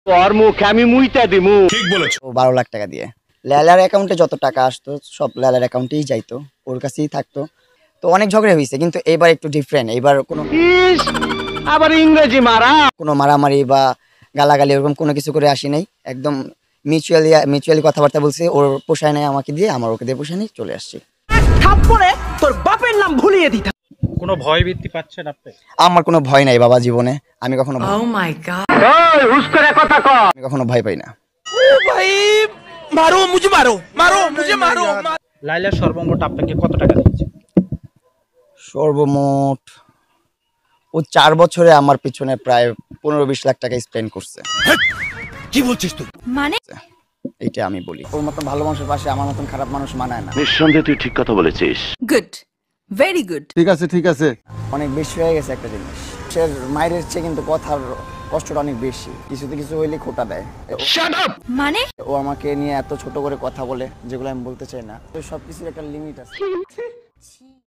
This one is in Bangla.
তোর মুখে আমি মুইতা দিমু। ঠিক বলেছো। 12 লাখ টাকা দিয়ে লালার অ্যাকাউন্টে যত টাকা আসতো সব লালার অ্যাকাউন্টেই যাইতো, ওর কাছেই থাকতো। তো অনেক ঝগড়া হয়েছে, কিন্তু এবার একটু ডিফারেন্ট। এবার ইস, আবার ইংরেজি মারা। কোনো মারামারি বা গালাগালি এরকম কোনো কিছু করে আসি নাই। একদম মিউচুয়ালি কথাবার্তা বলছি, ওর পোষায় নাই আমাকে দিয়ে, আমার ওকে দিয়ে পোষায় নাই, চলে আসছি। থাপ্পড়ে তোর বাপের নাম ভুলিয়ে দিতা। কোনো ভয় ভীতি পাচ্ছেন আপনি? আমার কোনো ভয় নাই বাবা জীবনে, আমি কখনো ওই হুস করে কথা ক। আমি কখনো ভয় পাই না। ভাই মারো মুঝে মারো, মারো মুঝে মারো। লাইলা সর্বমোট আপনাকে কত টাকা দিয়েছে? সর্বমোট ও 4 বছরে আমার পিছনে প্রায় 15-20 লাখ টাকা স্পেন্ড করছে। কি বলছিস তুই? মানে এইটা আমি বলি, ওর মতন ভালো মানুষের পাশে আমার মতন খারাপ মানুষ মানায় না। নিঃসন্দেহে তুই ঠিক কথা বলেছিস। Good, very good. ঠিক আছে। অনেক বেশি হয়ে গেছে একটা জিনিস, সে মায়ের চেয়ে কিন্তু কথার কষ্টটা অনেক বেশি, কিছুতে কিছু হইলে খোটা দেয়। মানে ও আমাকে নিয়ে এত ছোট করে কথা বলে, যেগুলো আমি বলতে চাই না। তো সবকিছুর একটা লিমিট আছে।